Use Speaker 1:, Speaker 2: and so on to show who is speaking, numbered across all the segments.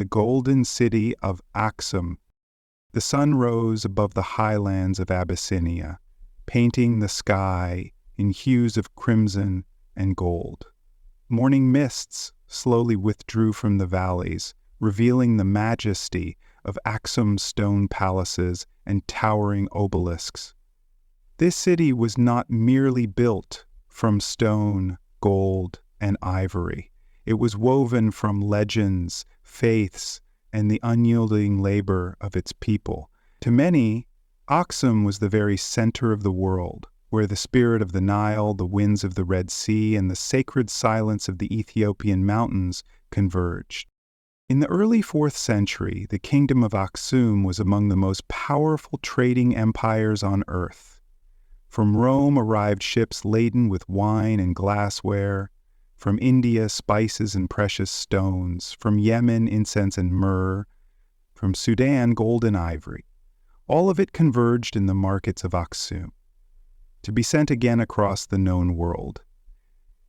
Speaker 1: golden city of Aksum. The sun rose above the highlands of Abyssinia, painting the sky in hues of crimson and gold. Morning mists slowly withdrew from the valleys, revealing the majesty of Aksum's stone palaces and towering obelisks. This city was not merely built from stone, gold, and ivory. It was woven from legends, faiths, and the unyielding labor of its people. To many, Aksum was the very center of the world, where the spirit of the Nile, the winds of the Red Sea, and the sacred silence of the Ethiopian mountains converged. In the early 4th century, the kingdom of Aksum was among the most powerful trading empires on earth. From Rome arrived ships laden with wine and glassware, from India spices and precious stones, from Yemen incense and myrrh, from Sudan gold and ivory. All of it converged in the markets of Aksum, to be sent again across the known world.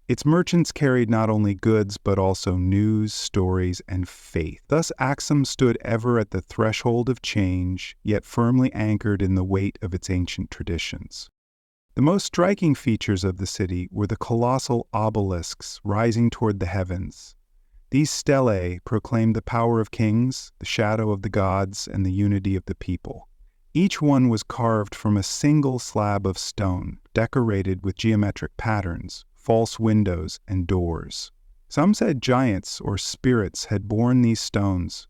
Speaker 1: Its merchants carried not only goods but also news, stories, and faith. Thus Aksum stood ever at the threshold of change, yet firmly anchored in the weight of its ancient traditions. The most striking features of the city were the colossal obelisks rising toward the heavens. These stelae proclaimed the power of kings, the shadow of the gods, and the unity of the people. Each one was carved from a single slab of stone, decorated with geometric patterns, false windows, and doors. Some said giants or spirits had borne these stones.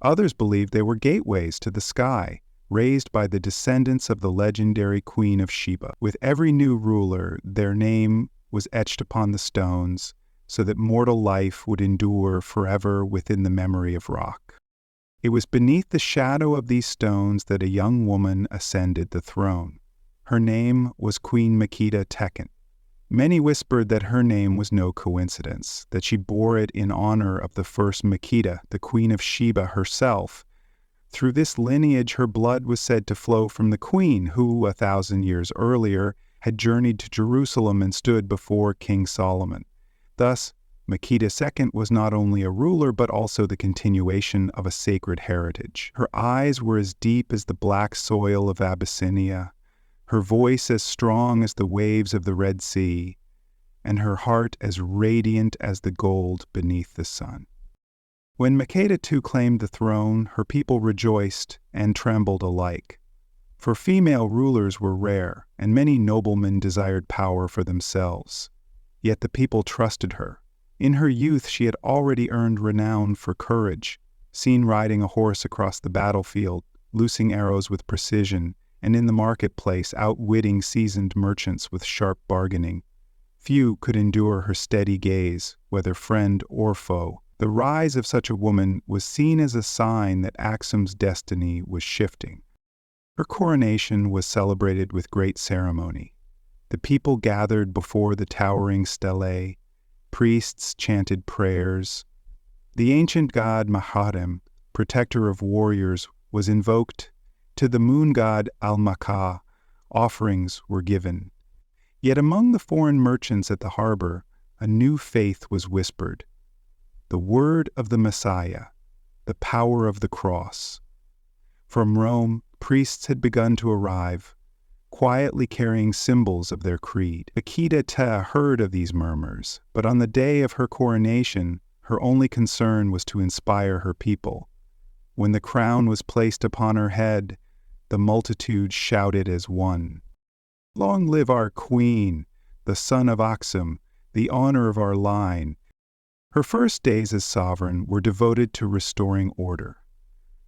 Speaker 1: Others believed they were gateways to the sky, raised by the descendants of the legendary Queen of Sheba. With every new ruler, their name was etched upon the stones, so that mortal life would endure forever within the memory of rock. It was beneath the shadow of these stones that a young woman ascended the throne. Her name was Queen Makeda Tekin. Many whispered that her name was no coincidence, that she bore it in honor of the first Makeda, the Queen of Sheba herself. Through this lineage, her blood was said to flow from the queen who, 1,000 years earlier, had journeyed to Jerusalem and stood before King Solomon. Thus, Makeda II was not only a ruler but also the continuation of a sacred heritage. Her eyes were as deep as the black soil of Abyssinia, her voice as strong as the waves of the Red Sea, and her heart as radiant as the gold beneath the sun. When Makeda II claimed the throne, her people rejoiced and trembled alike. For female rulers were rare, and many noblemen desired power for themselves. Yet the people trusted her. In her youth she had already earned renown for courage, seen riding a horse across the battlefield, loosing arrows with precision, and in the marketplace outwitting seasoned merchants with sharp bargaining. Few could endure her steady gaze, whether friend or foe. The rise of such a woman was seen as a sign that Aksum's destiny was shifting. Her coronation was celebrated with great ceremony. The people gathered before the towering stelae. Priests chanted prayers. The ancient god Mahatem, protector of warriors, was invoked. To the moon god Al-Makah, offerings were given. Yet among the foreign merchants at the harbor, a new faith was whispered. The word of the Messiah, the power of the cross. From Rome, priests had begun to arrive, quietly carrying symbols of their creed. Makeda II heard of these murmurs, but on the day of her coronation, her only concern was to inspire her people. When the crown was placed upon her head, the multitude shouted as one, "Long live our queen, the son of Aksum, the honor of our line." Her first days as sovereign were devoted to restoring order.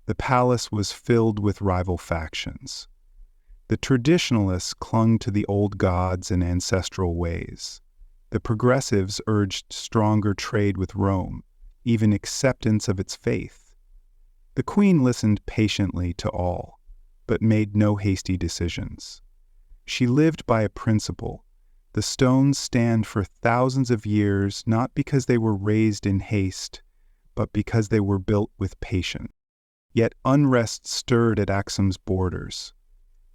Speaker 1: The palace was filled with rival factions. The traditionalists clung to the old gods and ancestral ways. The progressives urged stronger trade with Rome, even acceptance of its faith. The queen listened patiently to all, but made no hasty decisions. She lived by a principle. The stones stand for thousands of years not because they were raised in haste, but because they were built with patience. Yet unrest stirred at Aksum's borders.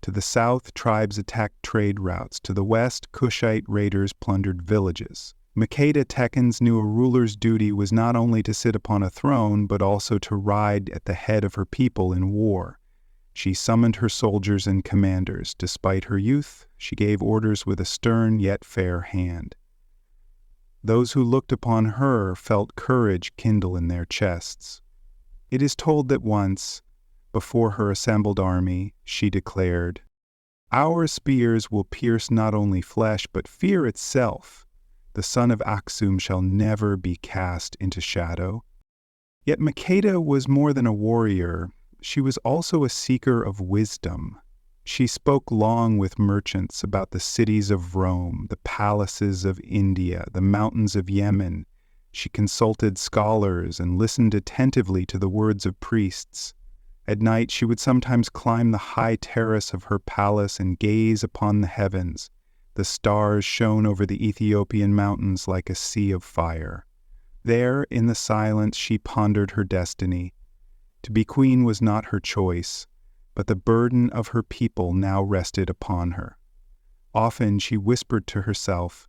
Speaker 1: To the south, tribes attacked trade routes. To the west, Kushite raiders plundered villages. Makeda Tekens knew a ruler's duty was not only to sit upon a throne, but also to ride at the head of her people in war. She summoned her soldiers and commanders. Despite her youth, she gave orders with a stern yet fair hand. Those who looked upon her felt courage kindle in their chests. It is told that once, before her assembled army, she declared, "Our spears will pierce not only flesh, but fear itself. The son of Aksum shall never be cast into shadow." Yet Makeda was more than a warrior. She was also a seeker of wisdom. She spoke long with merchants about the cities of Rome, the palaces of India, the mountains of Yemen. She consulted scholars and listened attentively to the words of priests. At night she would sometimes climb the high terrace of her palace and gaze upon the heavens. The stars shone over the Ethiopian mountains like a sea of fire. There, in the silence, she pondered her destiny. To be queen was not her choice, but the burden of her people now rested upon her. Often she whispered to herself,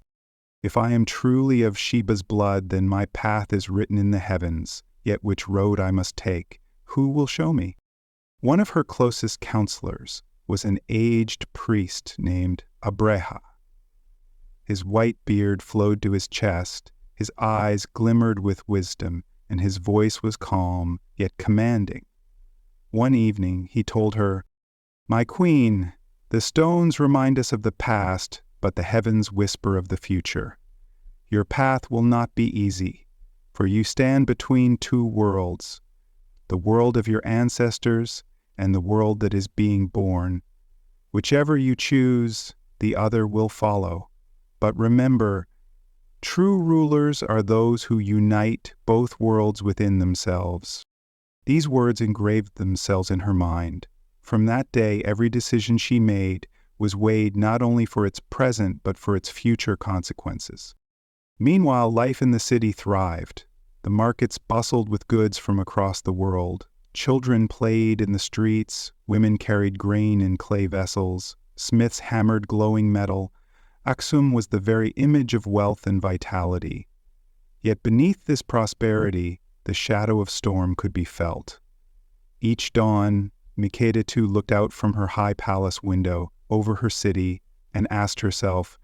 Speaker 1: "If I am truly of Sheba's blood, then my path is written in the heavens, yet which road I must take, who will show me?" One of her closest counselors was an aged priest named Abreha. His white beard flowed to his chest, his eyes glimmered with wisdom, and his voice was calm, yet commanding. One evening he told her, "My queen, the stones remind us of the past, but the heavens whisper of the future. Your path will not be easy, for you stand between two worlds, the world of your ancestors and the world that is being born. Whichever you choose, the other will follow. But remember, true rulers are those who unite both worlds within themselves." These words engraved themselves in her mind. From that day, every decision she made was weighed not only for its present, but for its future consequences. Meanwhile, life in the city thrived. The markets bustled with goods from across the world. Children played in the streets, women carried grain in clay vessels, smiths hammered glowing metal. Aksum was the very image of wealth and vitality. Yet beneath this prosperity, the shadow of storm could be felt. Each dawn, Makeda too looked out from her high palace window over her city and asked herself,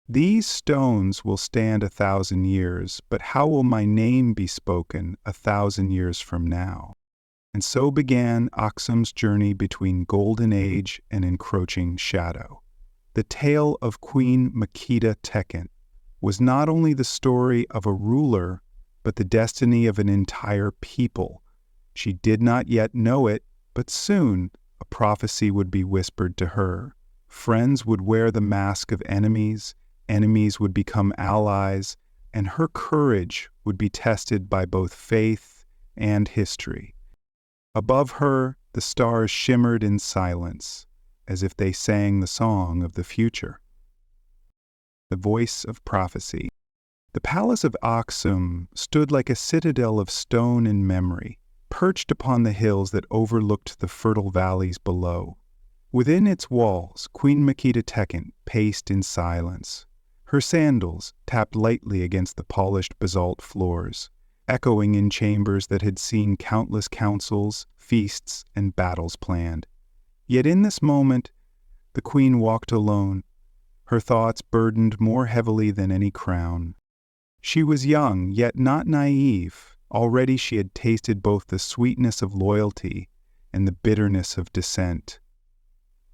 Speaker 1: "These stones will stand 1,000 years, but how will my name be spoken 1,000 years from now?" And so began Aksum's journey between golden age and encroaching shadow. The tale of Queen Makeda Teken was not only the story of a ruler, but the destiny of an entire people. She did not yet know it, but soon a prophecy would be whispered to her. Friends would wear the mask of enemies, enemies would become allies, and her courage would be tested by both faith and history. Above her, the stars shimmered in silence, as if they sang the song of the future. The voice of prophecy. The palace of Aksum stood like a citadel of stone and memory, perched upon the hills that overlooked the fertile valleys below. Within its walls, Queen Makeda Teken paced in silence. Her sandals tapped lightly against the polished basalt floors, echoing in chambers that had seen countless councils, feasts, and battles planned. Yet in this moment, the queen walked alone, her thoughts burdened more heavily than any crown. She was young, yet not naive. Already she had tasted both the sweetness of loyalty and the bitterness of dissent.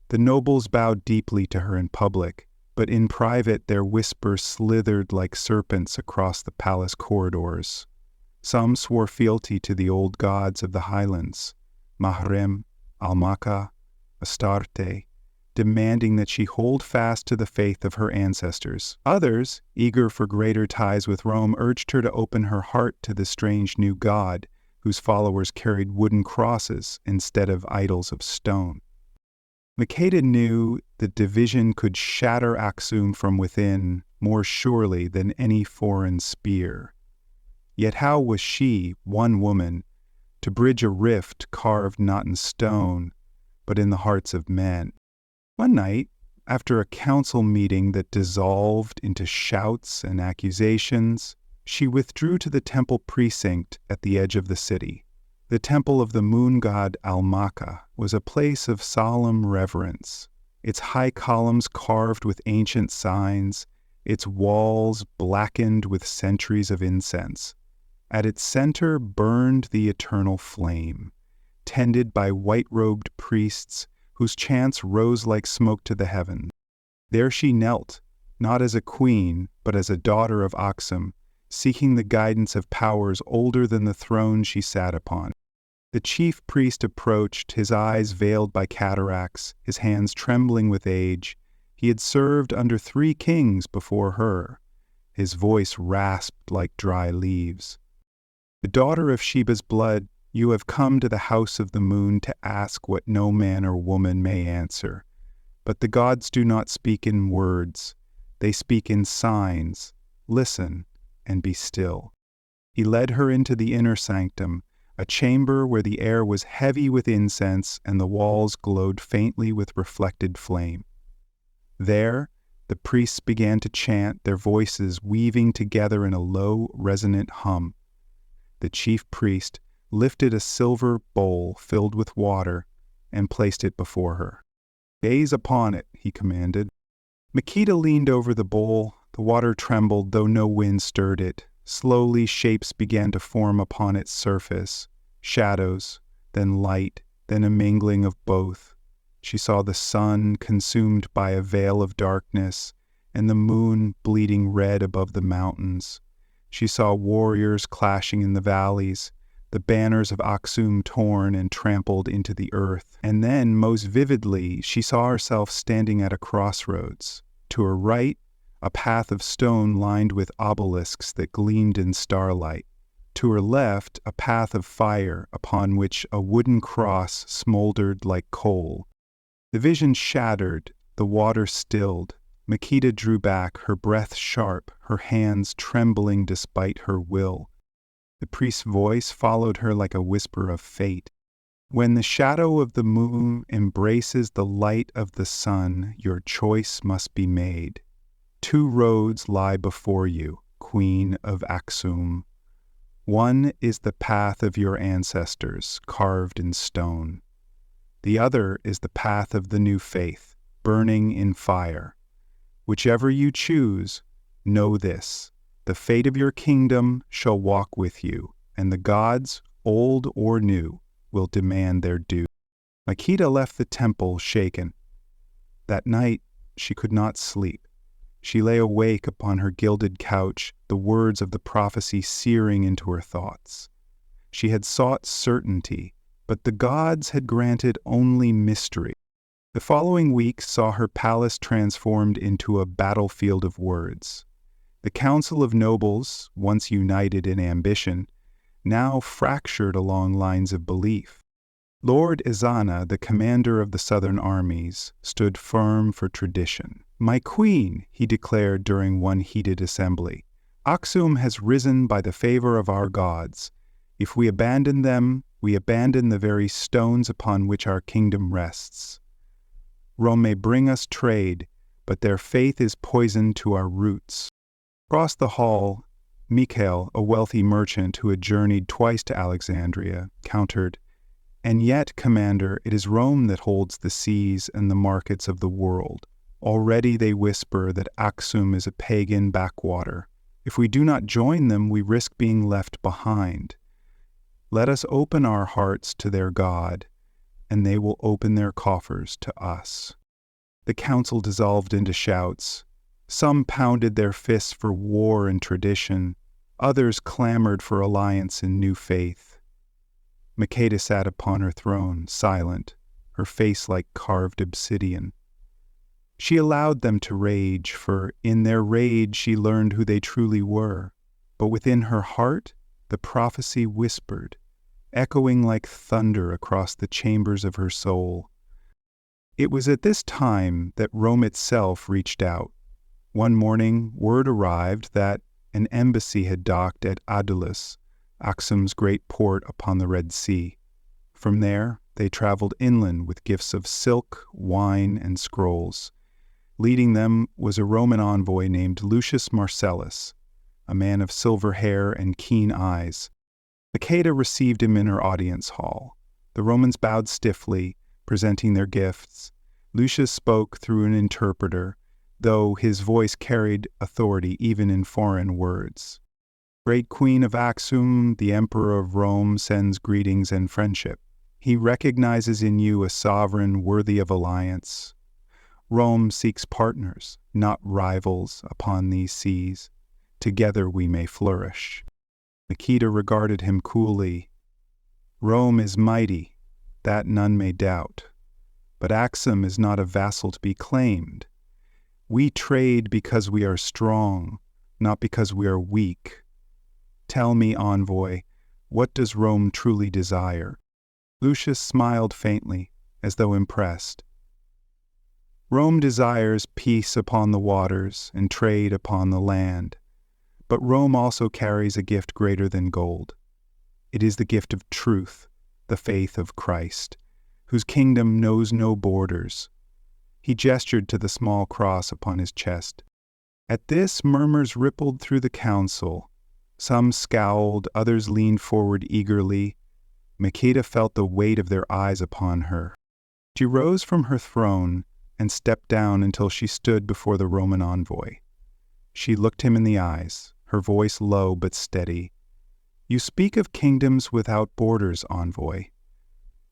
Speaker 1: The nobles bowed deeply to her in public, but in private their whispers slithered like serpents across the palace corridors. Some swore fealty to the old gods of the highlands, Mahrem, Almaka, Astarte, demanding that she hold fast to the faith of her ancestors. Others, eager for greater ties with Rome, urged her to open her heart to the strange new god, whose followers carried wooden crosses instead of idols of stone. Makeda knew that division could shatter Aksum from within more surely than any foreign spear. Yet how was she, one woman, to bridge a rift carved not in stone, but in the hearts of men? One night, After a council meeting that dissolved into shouts and accusations, she withdrew to the temple precinct at the edge of the city. The temple of the moon god Almaka was a place of solemn reverence, its high columns carved with ancient signs, its walls blackened with centuries of incense. At its center burned the eternal flame, tended by white-robed priests whose chants rose like smoke to the heavens. There she knelt, not as a queen, but as a daughter of Aksum, seeking the guidance of powers older than the throne she sat upon. The chief priest approached, his eyes veiled by cataracts, his hands trembling with age. He had served under 3 kings before her. His voice rasped like dry leaves. "The daughter of Sheba's blood, you have come to the house of the moon to ask what no man or woman may answer. But the gods do not speak in words. They speak in signs. Listen and be still." He led her into the inner sanctum, a chamber where the air was heavy with incense and the walls glowed faintly with reflected flame. There, the priests began to chant, their voices weaving together in a low, resonant hum. The chief priest lifted a silver bowl filled with water and placed it before her. "Gaze upon it," he commanded. Makeda leaned over the bowl. The water trembled, though no wind stirred it. Slowly, shapes began to form upon its surface. Shadows, then light, then a mingling of both. She saw the sun consumed by a veil of darkness, and the moon bleeding red above the mountains. She saw warriors clashing in the valleys, the banners of Aksum torn and trampled into the earth. And then, most vividly, she saw herself standing at a crossroads. To her right, a path of stone lined with obelisks that gleamed in starlight. To her left, a path of fire upon which a wooden cross smoldered like coal. The vision shattered, the water stilled. Makeda drew back, her breath sharp, her hands trembling despite her will. The priest's voice followed her like a whisper of fate. "When the shadow of the moon embraces the light of the sun, your choice must be made. 2 roads lie before you, Queen of Aksum. One is the path of your ancestors, carved in stone. The other is the path of the new faith, burning in fire. Whichever you choose, know this: the fate of your kingdom shall walk with you, and the gods, old or new, will demand their due." Makeda left the temple shaken. That night she could not sleep. She lay awake upon her gilded couch, the words of the prophecy searing into her thoughts. She had sought certainty, but the gods had granted only mystery. The following week saw her palace transformed into a battlefield of words. The council of nobles, once united in ambition, now fractured along lines of belief. Lord Izana, the commander of the southern armies, stood firm for tradition. "My queen," he declared during one heated assembly, "Aksum has risen by the favor of our gods. If we abandon them, we abandon the very stones upon which our kingdom rests. Rome may bring us trade, but their faith is poison to our roots." Across the hall, Mythical, a wealthy merchant who had journeyed twice to Alexandria, countered, "And yet, Commander, it is Rome that holds the seas and the markets of the world. Already they whisper that Aksum is a pagan backwater. If we do not join them, we risk being left behind. Let us open our hearts to their God, and they will open their coffers to us." The council dissolved into shouts. Some pounded their fists for war and tradition. Others clamored for alliance and new faith. Makeda sat upon her throne, silent, her face like carved obsidian. She allowed them to rage, for in their rage she learned who they truly were. But within her heart, the prophecy whispered, echoing like thunder across the chambers of her soul. It was at this time that Rome itself reached out. One morning, word arrived that an embassy had docked at Adulis, Aksum's great port upon the Red Sea. From there, they traveled inland with gifts of silk, wine, and scrolls. Leading them was a Roman envoy named Lucius Marcellus, a man of silver hair and keen eyes. Makeda received him in her audience hall. The Romans bowed stiffly, presenting their gifts. Lucius spoke through an interpreter, though his voice carried authority even in foreign words. Great Queen of Axum, the Emperor of Rome sends greetings and friendship. He recognizes in you a sovereign worthy of alliance. Rome seeks partners, not rivals, upon these seas. Together we may flourish. Makeda regarded him coolly. Rome is mighty, that none may doubt. But Axum is not a vassal to be claimed. We trade because we are strong, not because we are weak. Tell me, envoy, what does Rome truly desire? Lucius smiled faintly, as though impressed. Rome desires peace upon the waters and trade upon the land. But Rome also carries a gift greater than gold. It is the gift of truth, the faith of Christ, whose kingdom knows no borders. He gestured to the small cross upon his chest. At this, murmurs rippled through the council. Some scowled, others leaned forward eagerly. Makeda felt the weight of their eyes upon her. She rose from her throne and stepped down until she stood before the Roman envoy. She looked him in the eyes, her voice low but steady. You speak of kingdoms without borders, envoy.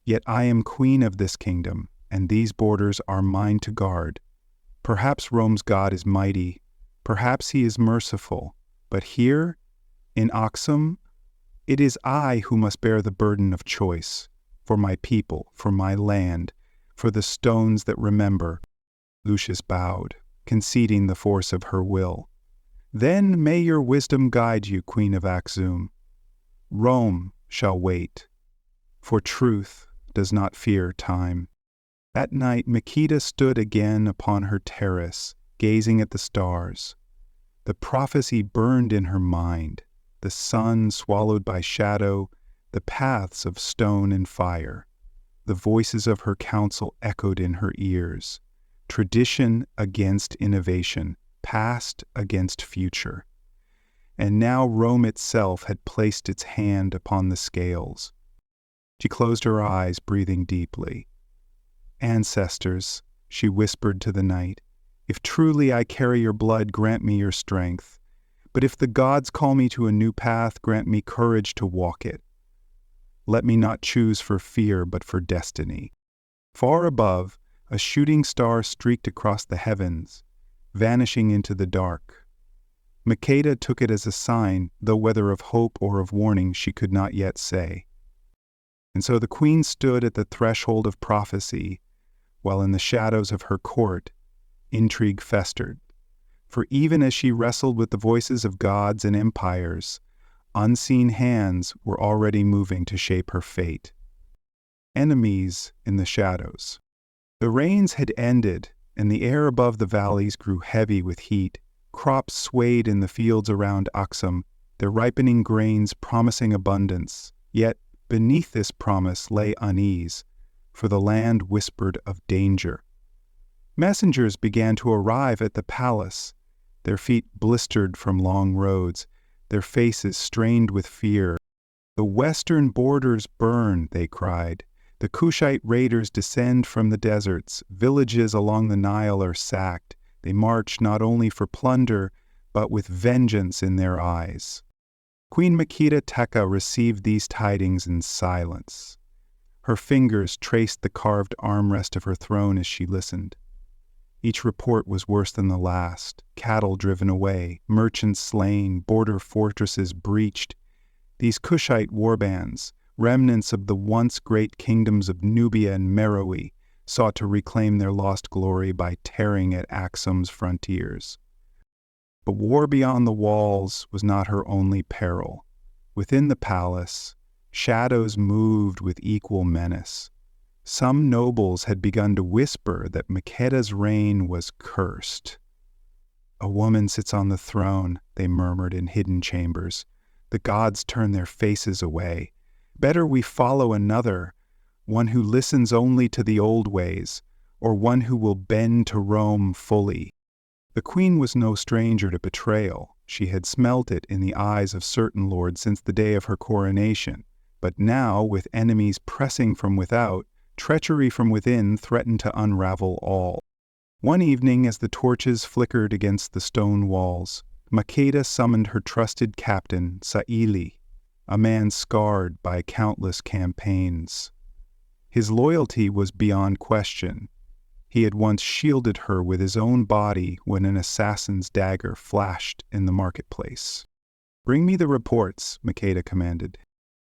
Speaker 1: Yet I am queen of this kingdom, and these borders are mine to guard. Perhaps Rome's God is mighty, perhaps he is merciful, but here, in Axum, it is I who must bear the burden of choice, for my people, for my land, for the stones that remember. Lucius bowed, conceding the force of her will. Then may your wisdom guide you, Queen of Axum. Rome shall wait, for truth does not fear time. That night Makeda stood again upon her terrace, gazing at the stars. The prophecy burned in her mind, the sun swallowed by shadow, the paths of stone and fire. The voices of her counsel echoed in her ears. Tradition against innovation, past against future. And now Rome itself had placed its hand upon the scales. She closed her eyes, breathing deeply. Ancestors, she whispered to the night, if truly I carry your blood, grant me your strength. But if the gods call me to a new path, grant me courage to walk it. Let me not choose for fear, but for destiny. Far above, a shooting star streaked across the heavens, vanishing into the dark. Makeda took it as a sign, though whether of hope or of warning she could not yet say. And so the queen stood at the threshold of prophecy, while in the shadows of her court, intrigue festered. For even as she wrestled with the voices of gods and empires, unseen hands were already moving to shape her fate. Enemies in the shadows. The rains had ended, and the air above the valleys grew heavy with heat. Crops swayed in the fields around Axum, their ripening grains promising abundance. Yet beneath this promise lay unease, for the land whispered of danger. Messengers began to arrive at the palace, their feet blistered from long roads, their faces strained with fear. The western borders burn, they cried. The Cushite raiders descend from the deserts. Villages along the Nile are sacked. They march not only for plunder, but with vengeance in their eyes. Queen Makeda Teka received these tidings in silence. Her fingers traced the carved armrest of her throne as she listened. Each report was worse than the last. Cattle driven away, merchants slain, border fortresses breached. These Cushite warbands, remnants of the once great kingdoms of Nubia and Meroe, sought to reclaim their lost glory by tearing at Axum's frontiers. But war beyond the walls was not her only peril. Within the palace, shadows moved with equal menace. Some nobles had begun to whisper that Makeda's reign was cursed. A woman sits on the throne, they murmured in hidden chambers. The gods turn their faces away. Better we follow another, one who listens only to the old ways, or one who will bend to Rome fully. The queen was no stranger to betrayal. She had smelt it in the eyes of certain lords since the day of her coronation. But now, with enemies pressing from without, treachery from within threatened to unravel all. One evening, as the torches flickered against the stone walls, Makeda summoned her trusted captain, Saili, a man scarred by countless campaigns. His loyalty was beyond question. He had once shielded her with his own body when an assassin's dagger flashed in the marketplace. "Bring me the reports," Makeda commanded.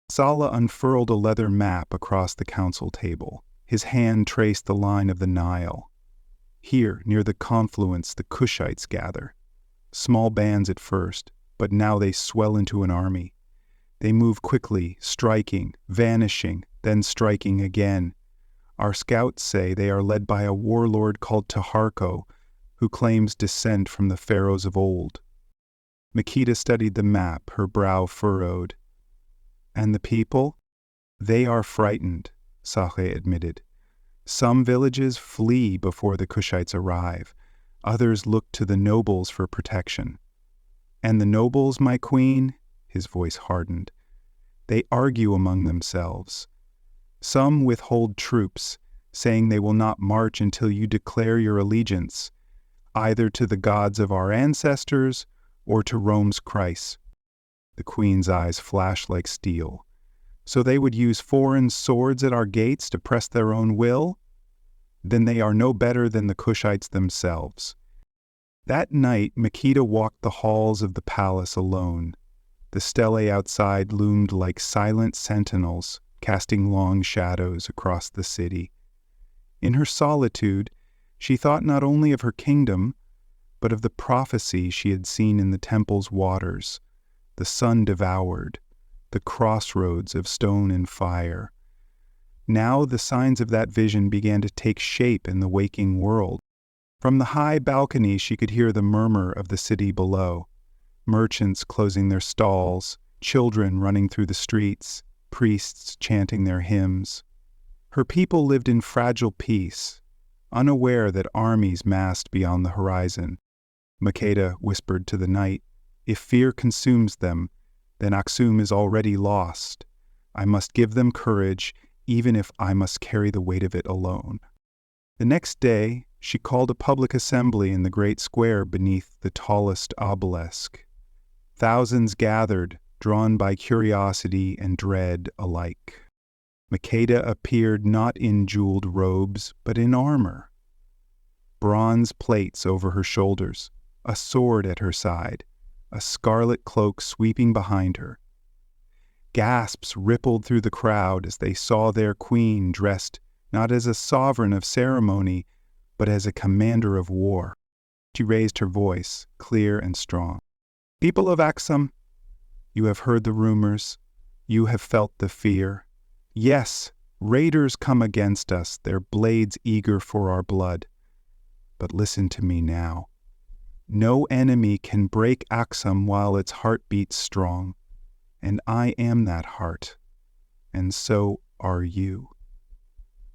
Speaker 1: Sala unfurled a leather map across the council table. His hand traced the line of the Nile. Here, near the confluence, the Cushites gather. Small bands at first, but now they swell into an army. They move quickly, striking, vanishing, then striking again. Our scouts say they are led by a warlord called Taharko, who claims descent from the pharaohs of old. Makeda studied the map, her brow furrowed. "And the people? They are frightened," Sahe admitted. "Some villages flee before the Cushites arrive. Others look to the nobles for protection." "And the nobles, my queen?" His voice hardened. "They argue among themselves. Some withhold troops, saying they will not march until you declare your allegiance, either to the gods of our ancestors or to Rome's Christ." The queen's eyes flashed like steel. "So they would use foreign swords at our gates to press their own will? Then they are no better than the Cushites themselves." That night, Makeda walked the halls of the palace alone. The stelae outside loomed like silent sentinels, casting long shadows across the city. In her solitude, she thought not only of her kingdom, but of the prophecy she had seen in the temple's waters, the sun devoured, the crossroads of stone and fire. Now the signs of that vision began to take shape in the waking world. From the high balcony she could hear the murmur of the city below, merchants closing their stalls, children running through the streets, priests chanting their hymns. Her people lived in fragile peace, unaware that armies massed beyond the horizon. Makeda whispered to the night, "If fear consumes them, then Aksum is already lost. I must give them courage, even if I must carry the weight of it alone." The next day, she called a public assembly in the great square beneath the tallest obelisk. Thousands gathered, drawn by curiosity and dread alike. Makeda appeared not in jeweled robes, but in armor. Bronze plates over her shoulders, a sword at her side, a scarlet cloak sweeping behind her. Gasps rippled through the crowd as they saw their queen dressed not as a sovereign of ceremony, but as a commander of war. She raised her voice, clear and strong. "People of Aksum, you have heard the rumors. You have felt the fear. Yes, raiders come against us, their blades eager for our blood. But listen to me now. No enemy can break Aksum while its heart beats strong. And I am that heart. And so are you.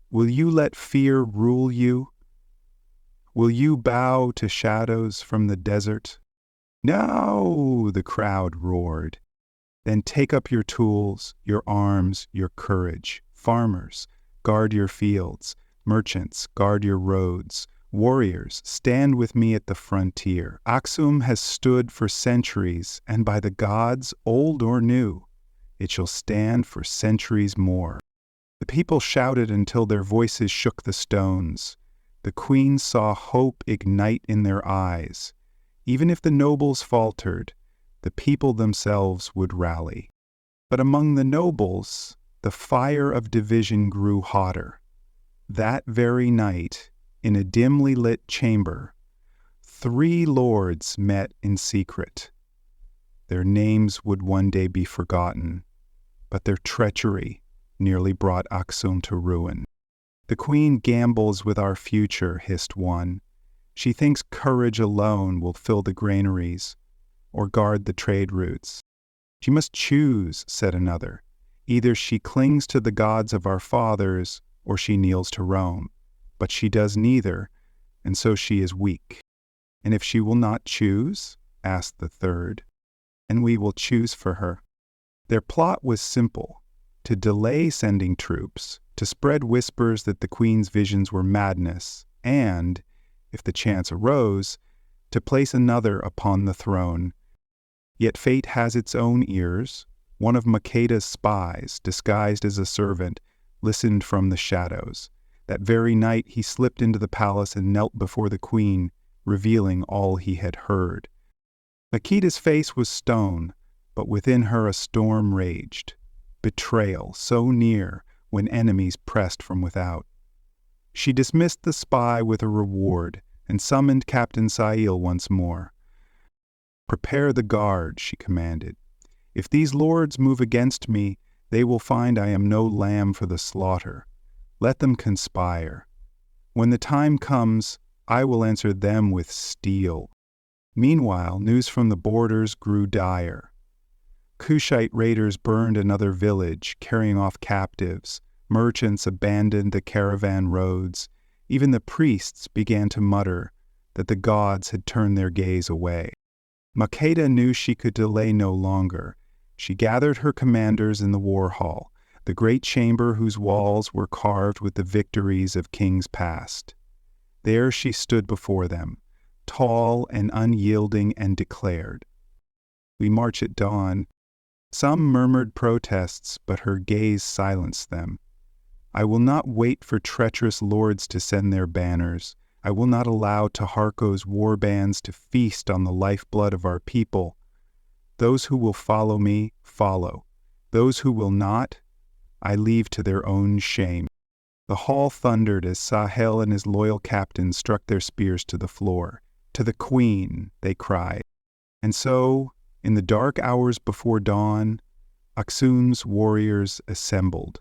Speaker 1: Will you let fear rule you? Will you bow to shadows from the desert?" "No!" the crowd roared. "Then take up your tools, your arms, your courage. Farmers, guard your fields. Merchants, guard your roads. Warriors, stand with me at the frontier. Aksum has stood for centuries, and by the gods, old or new, it shall stand for centuries more." The people shouted until their voices shook the stones. The queen saw hope ignite in their eyes. Even if the nobles faltered, the people themselves would rally. But among the nobles, the fire of division grew hotter. That very night, in a dimly lit chamber, 3 lords met in secret. Their names would one day be forgotten, but their treachery nearly brought Aksum to ruin. "The queen gambles with our future," hissed one. "She thinks courage alone will fill the granaries or guard the trade routes." "She must choose," said another. "Either she clings to the gods of our fathers or she kneels to Rome." But she does neither, and so she is weak. And if she will not choose, asked the third, and we will choose for her. Their plot was simple: to delay sending troops, to spread whispers that the queen's visions were madness, and, if the chance arose, to place another upon the throne. Yet fate has its own ears. One of Makeda's spies, disguised as a servant, listened from the shadows. That very night he slipped into the palace and knelt before the queen, revealing all he had heard. Makeda's face was stone, but within her a storm raged. Betrayal so near when enemies pressed from without. She dismissed the spy with a reward and summoned Captain Sahil once more. "Prepare the guard," she commanded. "If these lords move against me, they will find I am no lamb for the slaughter. Let them conspire. When the time comes, I will answer them with steel." Meanwhile, news from the borders grew dire. Kushite raiders burned another village, carrying off captives. Merchants abandoned the caravan roads. Even the priests began to mutter that the gods had turned their gaze away. Makeda knew she could delay no longer. She gathered her commanders in the war hall, the great chamber whose walls were carved with the victories of kings past. There she stood before them, tall and unyielding, and declared, "We march at dawn." Some murmured protests, but her gaze silenced them. "I will not wait for treacherous lords to send their banners. I will not allow Taharko's war bands to feast on the lifeblood of our people. Those who will follow me, follow. Those who will not, I leave to their own shame." The hall thundered as Sahel and his loyal captains struck their spears to the floor. "To the queen," they cried. And so, in the dark hours before dawn, Aksum's warriors assembled.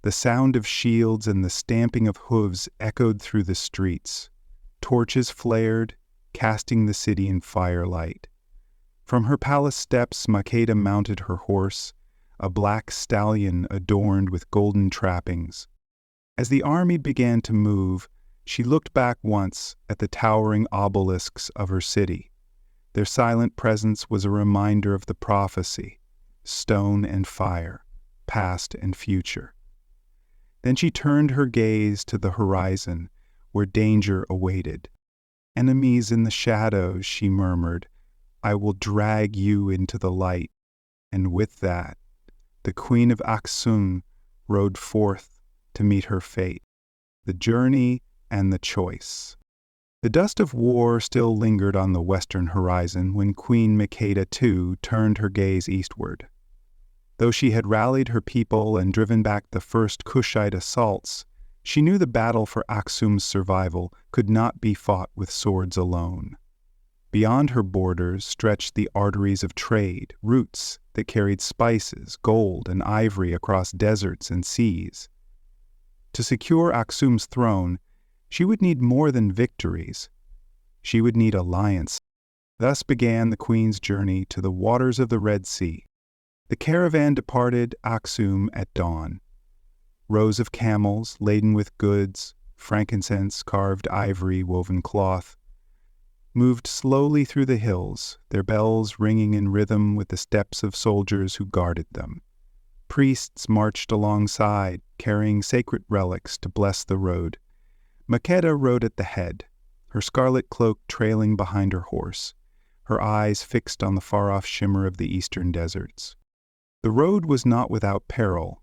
Speaker 1: The sound of shields and the stamping of hooves echoed through the streets. Torches flared, casting the city in firelight. From her palace steps, Makeda mounted her horse, a black stallion adorned with golden trappings. As the army began to move, she looked back once at the towering obelisks of her city. Their silent presence was a reminder of the prophecy: stone and fire, past and future. Then she turned her gaze to the horizon, where danger awaited. "Enemies in the shadows," she murmured, "I will drag you into the light." And with that, the Queen of Aksum rode forth to meet her fate, the journey and the choice. The dust of war still lingered on the western horizon when Queen Makeda too turned her gaze eastward. Though she had rallied her people and driven back the first Kushite assaults, she knew the battle for Aksum's survival could not be fought with swords alone. Beyond her borders stretched the arteries of trade, routes that carried spices, gold, and ivory across deserts and seas. To secure Aksum's throne, she would need more than victories. She would need alliance. Thus began the queen's journey to the waters of the Red Sea. The caravan departed Aksum at dawn. Rows of camels laden with goods, frankincense, carved ivory, woven cloth, moved slowly through the hills, their bells ringing in rhythm with the steps of soldiers who guarded them. Priests marched alongside, carrying sacred relics to bless the road. Makeda rode at the head, her scarlet cloak trailing behind her horse, her eyes fixed on the far-off shimmer of the eastern deserts. The road was not without peril.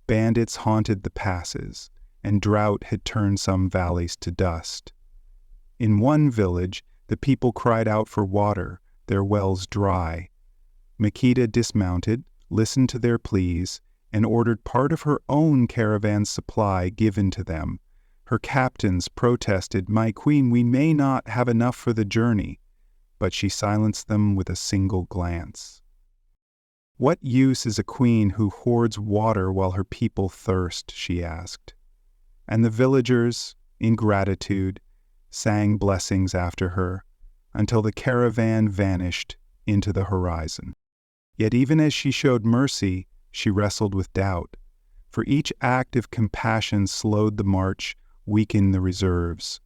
Speaker 1: Bandits haunted the passes, and drought had turned some valleys to dust. In one village, the people cried out for water, their wells dry. Makeda dismounted, listened to their pleas, and ordered part of her own caravan supply given to them. Her captains protested, "My queen, we may not have enough for the journey," but she silenced them with a single glance. "What use is a queen who hoards water while her people thirst?" she asked. And the villagers, in gratitude, sang blessings after her, until the caravan vanished into the horizon. Yet even as she showed mercy, she wrestled with doubt, for each act of compassion slowed the march weaken the reserves.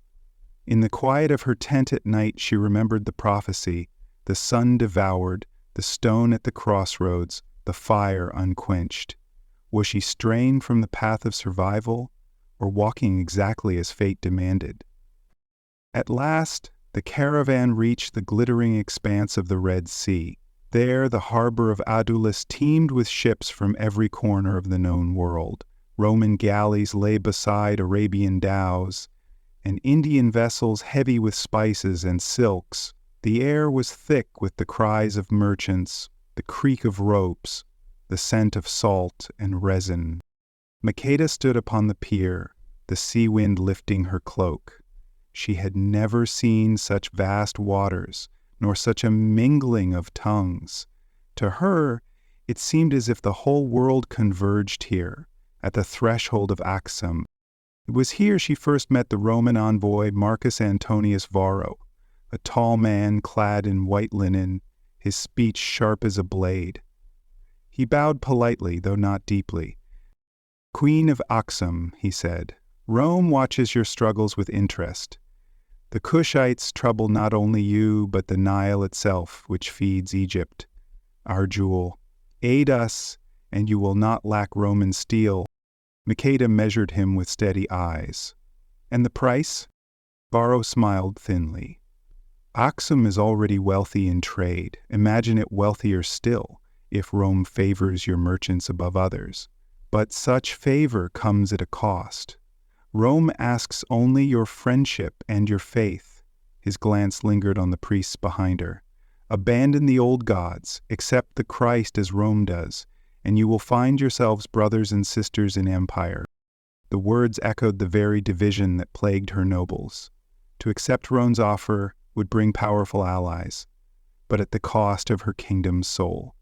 Speaker 1: In the quiet of her tent at night she remembered the prophecy, the sun devoured, the stone at the crossroads, the fire unquenched. Was she straying from the path of survival, or walking exactly as fate demanded? At last, the caravan reached the glittering expanse of the Red Sea. There, the harbor of Adulis teemed with ships from every corner of the known world. Roman galleys lay beside Arabian dhows, and Indian vessels heavy with spices and silks. The air was thick with the cries of merchants, the creak of ropes, the scent of salt and resin. Makeda stood upon the pier, the sea wind lifting her cloak. She had never seen such vast waters, nor such a mingling of tongues. To her, it seemed as if the whole world converged here, at the threshold of Axum. It was here she first met the Roman envoy Marcus Antonius Varro, a tall man clad in white linen, his speech sharp as a blade. He bowed politely, though not deeply. "Queen of Axum," he said, "Rome watches your struggles with interest. The Cushites trouble not only you, but the Nile itself, which feeds Egypt. Our jewel. Aid us, and you will not lack Roman steel." Makeda measured him with steady eyes. "And the price?" Varro smiled thinly. "Axum is already wealthy in trade. Imagine it wealthier still, if Rome favors your merchants above others. But such favor comes at a cost. Rome asks only your friendship and your faith." His glance lingered on the priests behind her. "Abandon the old gods, accept the Christ as Rome does, and you will find yourselves brothers and sisters in empire." The words echoed the very division that plagued her nobles. To accept Rome's offer would bring powerful allies, but at the cost of her kingdom's soul.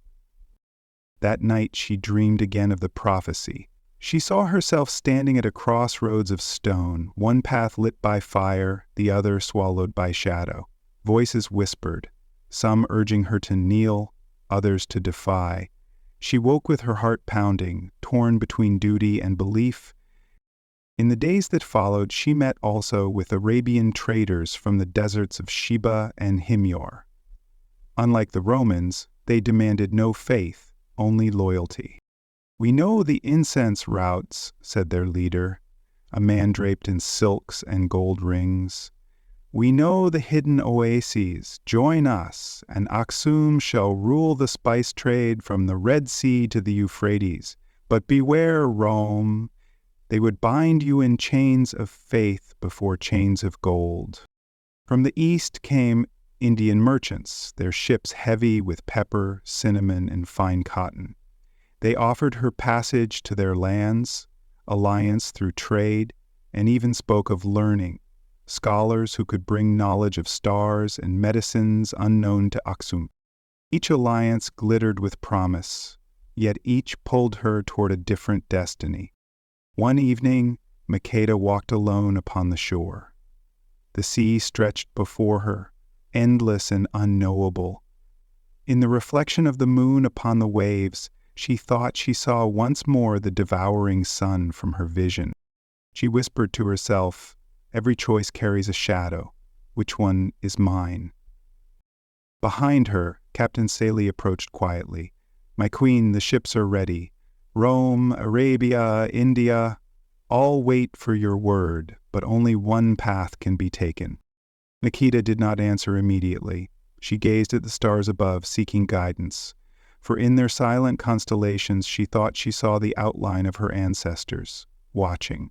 Speaker 1: That night she dreamed again of the prophecy. She saw herself standing at a crossroads of stone, one path lit by fire, the other swallowed by shadow. Voices whispered, some urging her to kneel, others to defy. She woke with her heart pounding, torn between duty and belief. In the days that followed, she met also with Arabian traders from the deserts of Sheba and Himyor. Unlike the Romans, they demanded no faith, only loyalty. "We know the incense routes," said their leader, a man draped in silks and gold rings. "We know the hidden oases. Join us, and Axum shall rule the spice trade from the Red Sea to the Euphrates. But beware, Rome. They would bind you in chains of faith before chains of gold." From the east came Indian merchants, their ships heavy with pepper, cinnamon, and fine cotton. They offered her passage to their lands, alliance through trade, and even spoke of learning, scholars who could bring knowledge of stars and medicines unknown to Axum. Each alliance glittered with promise, yet each pulled her toward a different destiny. One evening, Makeda walked alone upon the shore. The sea stretched before her, endless and unknowable. In the reflection of the moon upon the waves, she thought she saw once more the devouring sun from her vision. She whispered to herself, "Every choice carries a shadow. Which one is mine?" Behind her, Captain Saley approached quietly. "My queen, the ships are ready. Rome, Arabia, India, all wait for your word, but only one path can be taken." Makeda did not answer immediately. She gazed at the stars above, seeking guidance, for in their silent constellations she thought she saw the outline of her ancestors, watching.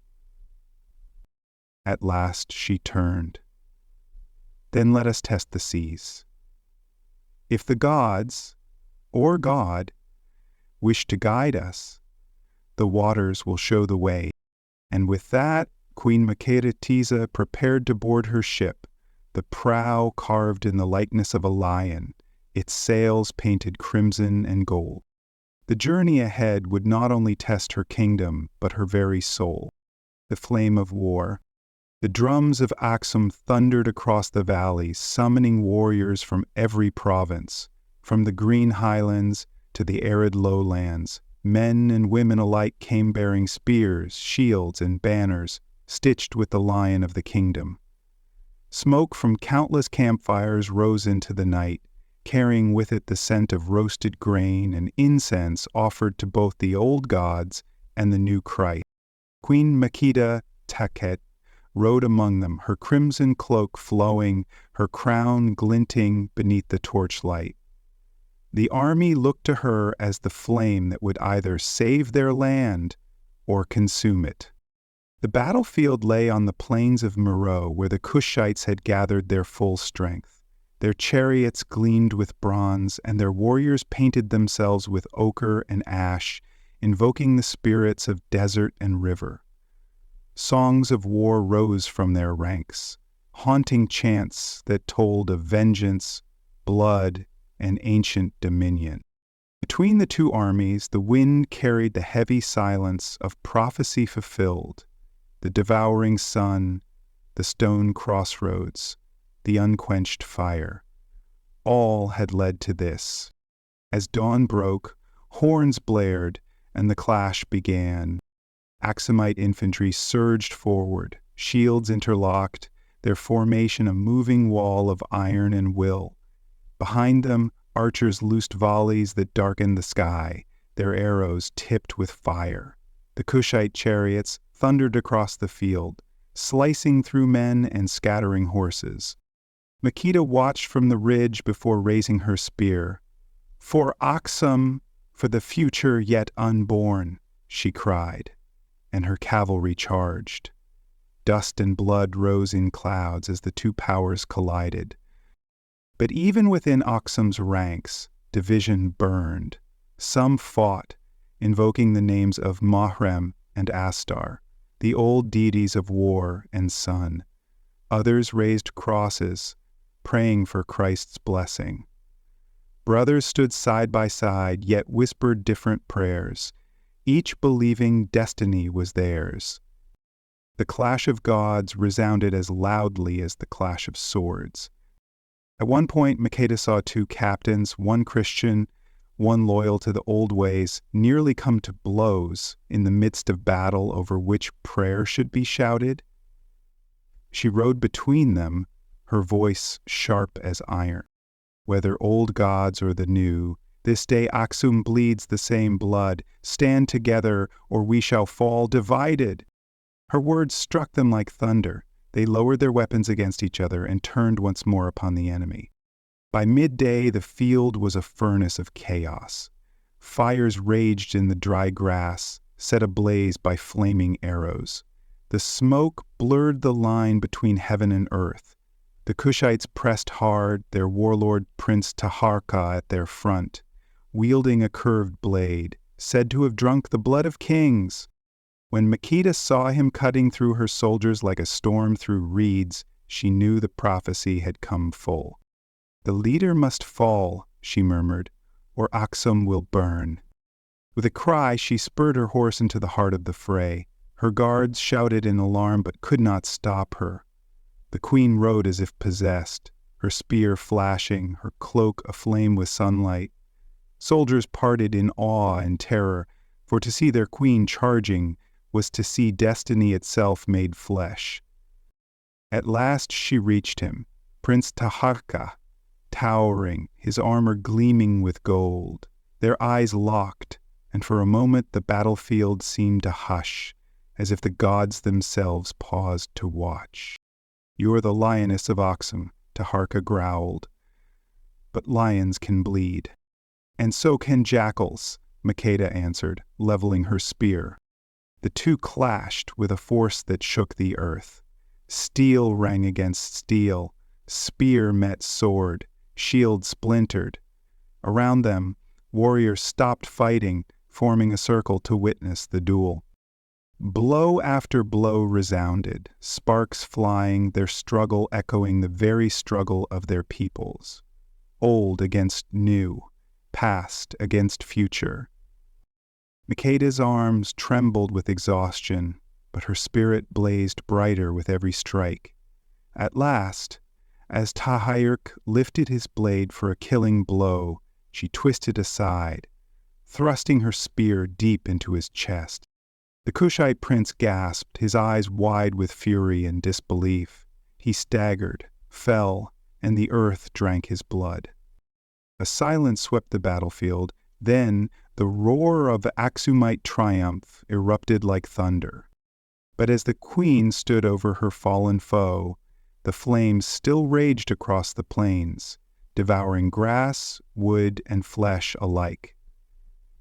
Speaker 1: At last she turned. "Then let us test the seas. If the gods, or God, wish to guide us, the waters will show the way." And with that, Queen Makeda Tiza prepared to board her ship, the prow carved in the likeness of a lion, its sails painted crimson and gold. The journey ahead would not only test her kingdom, but her very soul. The flame of war. The drums of Axum thundered across the valleys, summoning warriors from every province, from the green highlands to the arid lowlands. Men and women alike came bearing spears, shields, and banners, stitched with the lion of the kingdom. Smoke from countless campfires rose into the night, carrying with it the scent of roasted grain and incense offered to both the old gods and the new Christ. Queen Makeda Taket rode among them, her crimson cloak flowing, her crown glinting beneath the torchlight. The army looked to her as the flame that would either save their land or consume it. The battlefield lay on the plains of Meroe, where the Cushites had gathered their full strength. Their chariots gleamed with bronze, and their warriors painted themselves with ochre and ash, invoking the spirits of desert and river. Songs of war rose from their ranks, haunting chants that told of vengeance, blood, and ancient dominion. Between the two armies, the wind carried the heavy silence of prophecy fulfilled, the devouring sun, the stone crossroads, the unquenched fire. All had led to this. As dawn broke, horns blared, and the clash began. Axumite infantry surged forward, shields interlocked, their formation a moving wall of iron and will. Behind them, archers loosed volleys that darkened the sky, their arrows tipped with fire. The Cushite chariots thundered across the field, slicing through men and scattering horses. Makeda watched from the ridge before raising her spear. "For Axum, for the future yet unborn," she cried, and her cavalry charged. Dust and blood rose in clouds as the two powers collided. But even within Axum's ranks, division burned. Some fought, invoking the names of Mahrem and Astar, the old deities of war and sun. Others raised crosses, praying for Christ's blessing. Brothers stood side by side, yet whispered different prayers, each believing destiny was theirs. The clash of gods resounded as loudly as the clash of swords. At one point, Makeda saw two captains, one Christian, one loyal to the old ways, nearly come to blows in the midst of battle over which prayer should be shouted. She rode between them, her voice sharp as iron. Whether old gods or the new, this day Axum bleeds the same blood. Stand together, or we shall fall divided. Her words struck them like thunder. They lowered their weapons against each other and turned once more upon the enemy. By midday, the field was a furnace of chaos. Fires raged in the dry grass, set ablaze by flaming arrows. The smoke blurred the line between heaven and earth. The Cushites pressed hard, their warlord Prince Taharka at their front, wielding a curved blade, said to have drunk the blood of kings. When Makeda saw him cutting through her soldiers like a storm through reeds, she knew the prophecy had come full. "The leader must fall," she murmured, "or Axum will burn." With a cry, she spurred her horse into the heart of the fray. Her guards shouted in alarm but could not stop her. The queen rode as if possessed, her spear flashing, her cloak aflame with sunlight. Soldiers parted in awe and terror, for to see their queen charging was to see destiny itself made flesh. At last she reached him, Prince Taharka, towering, his armor gleaming with gold. Their eyes locked, and for a moment the battlefield seemed to hush, as if the gods themselves paused to watch. "You are the lioness of Axum," Taharka growled. "But lions can bleed." "And so can jackals," Makeda answered, leveling her spear. The two clashed with a force that shook the earth. Steel rang against steel, spear met sword, shield splintered. Around them, warriors stopped fighting, forming a circle to witness the duel. Blow after blow resounded, sparks flying, their struggle echoing the very struggle of their peoples. Old against new, past against future. Makeda's arms trembled with exhaustion, but her spirit blazed brighter with every strike. At last, as Tahayurk lifted his blade for a killing blow, she twisted aside, thrusting her spear deep into his chest. The Kushite prince gasped, his eyes wide with fury and disbelief. He staggered, fell, and the earth drank his blood. A silence swept the battlefield. Then the roar of Aksumite triumph erupted like thunder. But as the queen stood over her fallen foe, the flames still raged across the plains, devouring grass, wood, and flesh alike.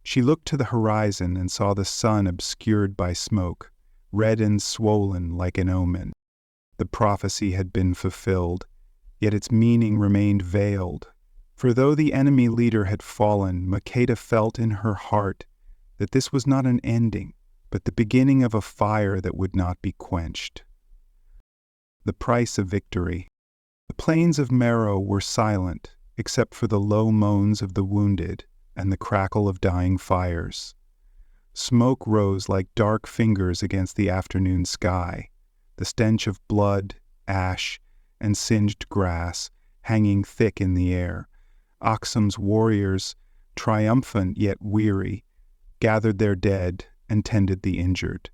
Speaker 1: She looked to the horizon and saw the sun obscured by smoke, red and swollen like an omen. The prophecy had been fulfilled, yet its meaning remained veiled. For though the enemy leader had fallen, Makeda felt in her heart that this was not an ending, but the beginning of a fire that would not be quenched. The price of victory. The plains of Meroe were silent, except for the low moans of the wounded and the crackle of dying fires. Smoke rose like dark fingers against the afternoon sky, the stench of blood, ash, and singed grass hanging thick in the air. Aksum's warriors, triumphant yet weary, gathered their dead and tended the injured.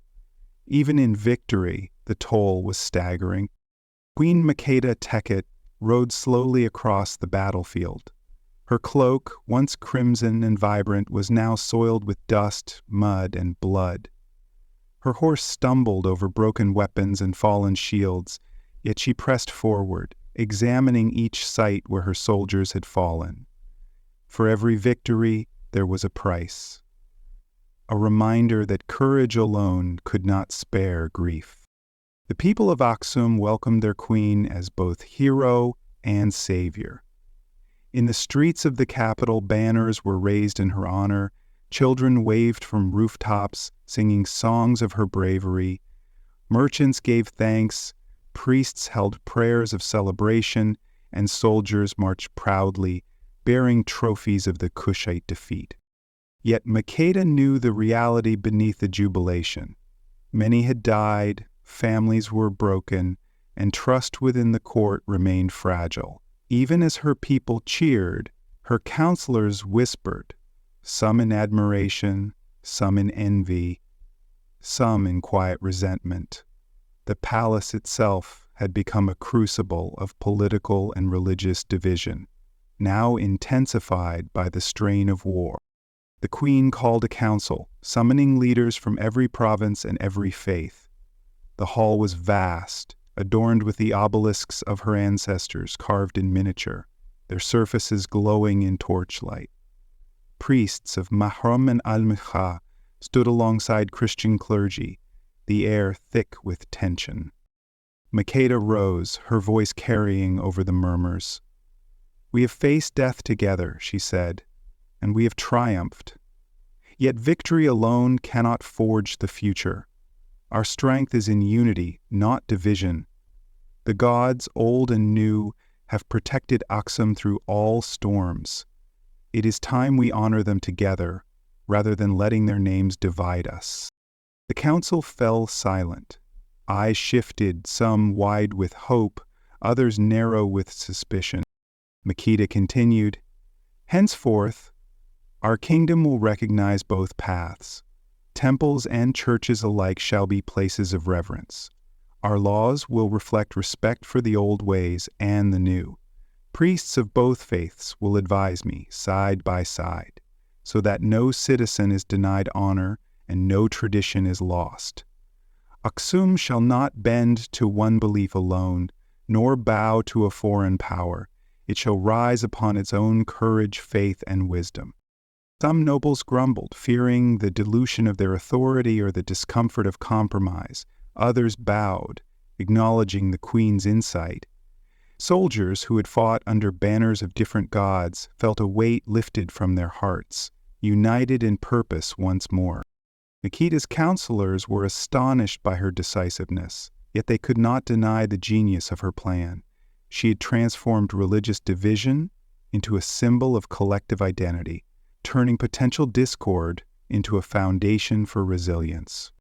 Speaker 1: Even in victory, the toll was staggering. Queen Makeda Teket rode slowly across the battlefield. Her cloak, once crimson and vibrant, was now soiled with dust, mud, and blood. Her horse stumbled over broken weapons and fallen shields, yet she pressed forward, examining each site where her soldiers had fallen. For every victory, there was a price. A reminder that courage alone could not spare grief. The people of Aksum welcomed their queen as both hero and savior. In the streets of the capital, banners were raised in her honor, children waved from rooftops, singing songs of her bravery. Merchants gave thanks, priests held prayers of celebration, and soldiers marched proudly, bearing trophies of the Kushite defeat. Yet Makeda knew the reality beneath the jubilation. Many had died, families were broken, and trust within the court remained fragile. Even as her people cheered, her counselors whispered, some in admiration, some in envy, some in quiet resentment. The palace itself had become a crucible of political and religious division, now intensified by the strain of war. The queen called a council, summoning leaders from every province and every faith. The hall was vast, adorned with the obelisks of her ancestors carved in miniature, their surfaces glowing in torchlight. Priests of Mahram and Al-Mikha stood alongside Christian clergy, the air thick with tension. Makeda rose, her voice carrying over the murmurs. "We have faced death together," she said, "and we have triumphed. Yet victory alone cannot forge the future. Our strength is in unity, not division. The gods, old and new, have protected Aksum through all storms. It is time we honor them together, rather than letting their names divide us." The council fell silent. Eyes shifted, some wide with hope, others narrow with suspicion. Makeda continued, "Henceforth, our kingdom will recognize both paths. Temples and churches alike shall be places of reverence. Our laws will reflect respect for the old ways and the new. Priests of both faiths will advise me, side by side, so that no citizen is denied honor and no tradition is lost. Aksum shall not bend to one belief alone, nor bow to a foreign power. It shall rise upon its own courage, faith, and wisdom." Some nobles grumbled, fearing the dilution of their authority or the discomfort of compromise. Others bowed, acknowledging the queen's insight. Soldiers who had fought under banners of different gods felt a weight lifted from their hearts, united in purpose once more. Makeda's counselors were astonished by her decisiveness, yet they could not deny the genius of her plan. She had transformed religious division into a symbol of collective identity, turning potential discord into a foundation for resilience.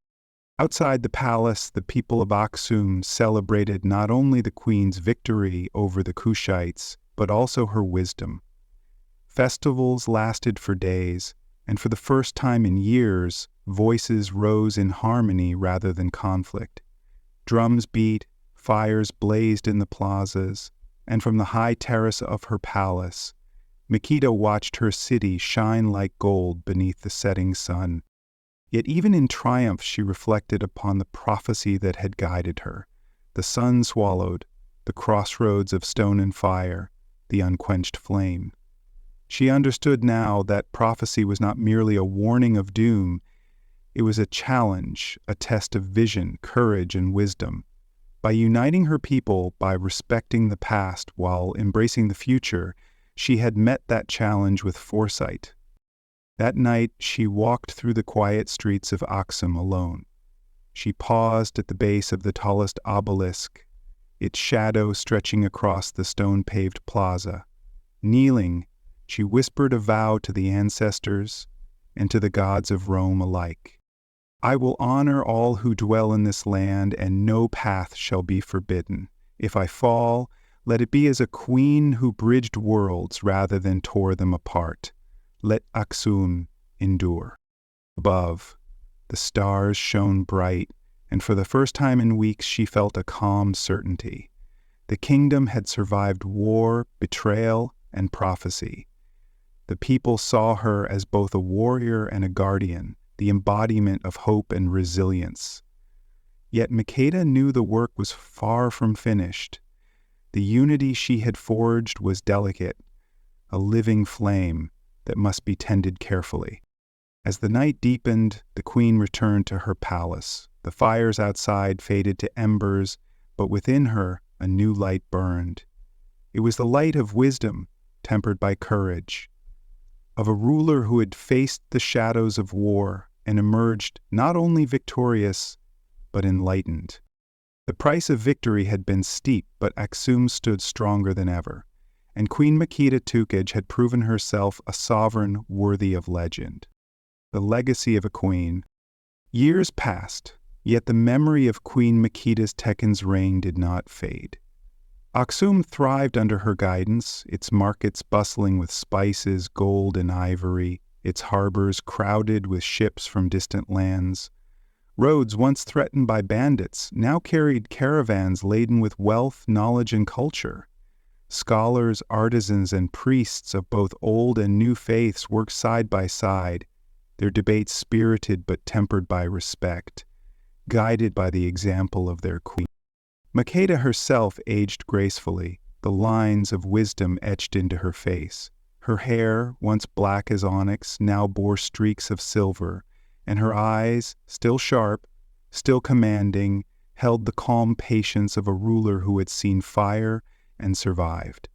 Speaker 1: Outside the palace, the people of Aksum celebrated not only the queen's victory over the Kushites, but also her wisdom. Festivals lasted for days, and for the first time in years, voices rose in harmony rather than conflict. Drums beat, fires blazed in the plazas, and from the high terrace of her palace, Makeda watched her city shine like gold beneath the setting sun. Yet even in triumph she reflected upon the prophecy that had guided her. The sun swallowed, the crossroads of stone and fire, the unquenched flame. She understood now that prophecy was not merely a warning of doom, it was a challenge, a test of vision, courage, and wisdom. By uniting her people, by respecting the past while embracing the future, she had met that challenge with foresight. That night she walked through the quiet streets of Aksum alone. She paused at the base of the tallest obelisk, its shadow stretching across the stone-paved plaza. Kneeling, she whispered a vow to the ancestors and to the gods of Rome alike. I will honor all who dwell in this land, and no path shall be forbidden. If I fall, let it be as a queen who bridged worlds rather than tore them apart. Let Aksum endure. Above, the stars shone bright, and for the first time in weeks she felt a calm certainty. The kingdom had survived war, betrayal, and prophecy. The people saw her as both a warrior and a guardian, the embodiment of hope and resilience. Yet Makeda knew the work was far from finished. The unity she had forged was delicate, a living flame that must be tended carefully. As the night deepened, the queen returned to her palace. The fires outside faded to embers, but within her a new light burned. It was the light of wisdom, tempered by courage, of a ruler who had faced the shadows of war and emerged not only victorious, but enlightened. The price of victory had been steep, but Aksum stood stronger than ever, and Queen Makeda Tukaj had proven herself a sovereign worthy of legend. The legacy of a queen. Years passed, yet the memory of Queen Makeda's Tekken's reign did not fade. Aksum thrived under her guidance, its markets bustling with spices, gold, and ivory, its harbors crowded with ships from distant lands. Roads once threatened by bandits now carried caravans laden with wealth, knowledge, and culture. Scholars, artisans, and priests of both old and new faiths worked side by side, their debates spirited but tempered by respect, guided by the example of their queen. Makeda herself aged gracefully, the lines of wisdom etched into her face. Her hair, once black as onyx, now bore streaks of silver, and her eyes, still sharp, still commanding, held the calm patience of a ruler who had seen fire and survived.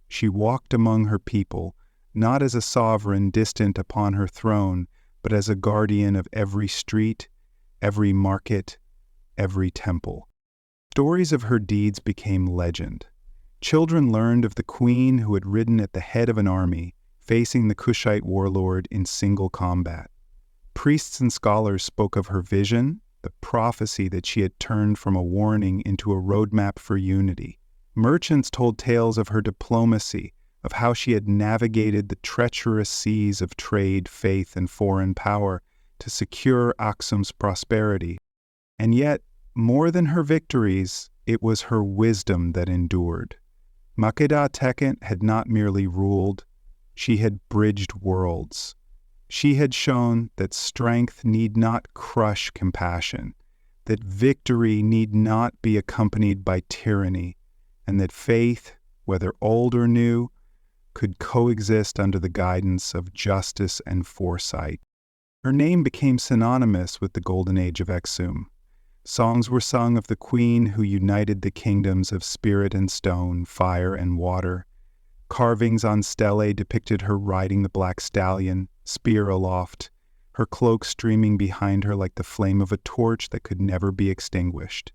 Speaker 1: She walked among her people, not as a sovereign distant upon her throne, but as a guardian of every street, every market, every temple. Stories of her deeds became legend. Children learned of the queen who had ridden at the head of an army, facing the Kushite warlord in single combat. Priests and scholars spoke of her vision, the prophecy that she had turned from a warning into a roadmap for unity. Merchants told tales of her diplomacy, of how she had navigated the treacherous seas of trade, faith, and foreign power to secure Aksum's prosperity. And yet, more than her victories, it was her wisdom that endured. Makeda Tekken had not merely ruled, she had bridged worlds. She had shown that strength need not crush compassion, that victory need not be accompanied by tyranny, and that faith, whether old or new, could coexist under the guidance of justice and foresight. Her name became synonymous with the golden age of Aksum. Songs were sung of the queen who united the kingdoms of spirit and stone, fire and water. Carvings on stelae depicted her riding the black stallion, spear aloft, her cloak streaming behind her like the flame of a torch that could never be extinguished.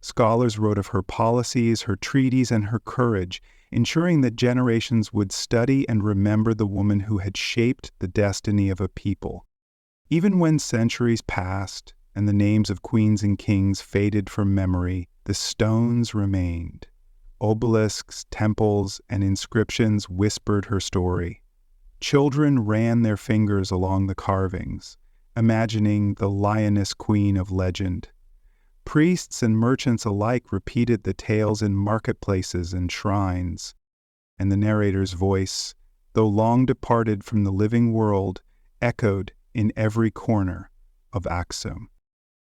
Speaker 1: Scholars wrote of her policies, her treaties, and her courage, ensuring that generations would study and remember the woman who had shaped the destiny of a people. Even when centuries passed, and the names of queens and kings faded from memory, the stones remained. Obelisks, temples, and inscriptions whispered her story. Children ran their fingers along the carvings, imagining the lioness queen of legend. Priests and merchants alike repeated the tales in marketplaces and shrines, and the narrator's voice, though long departed from the living world, echoed in every corner of Aksum.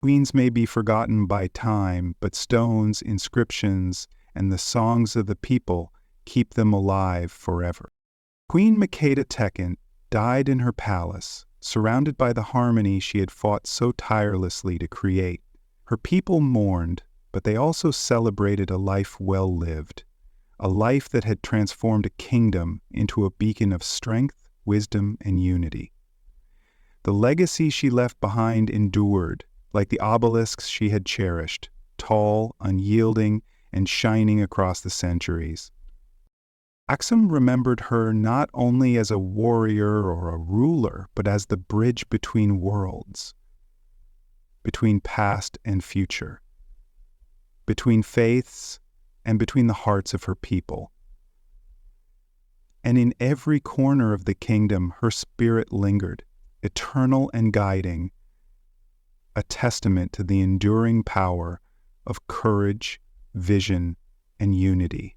Speaker 1: Queens may be forgotten by time, but stones, inscriptions, and the songs of the people keep them alive forever. Queen Makeda Tekent died in her palace, surrounded by the harmony she had fought so tirelessly to create. Her people mourned, but they also celebrated a life well lived, a life that had transformed a kingdom into a beacon of strength, wisdom, and unity. The legacy she left behind endured, like the obelisks she had cherished, tall, unyielding, and shining across the centuries. Aksum remembered her not only as a warrior or a ruler, but as the bridge between worlds, between past and future, between faiths and between the hearts of her people. And in every corner of the kingdom, her spirit lingered, eternal and guiding, a testament to the enduring power of courage, vision, and unity.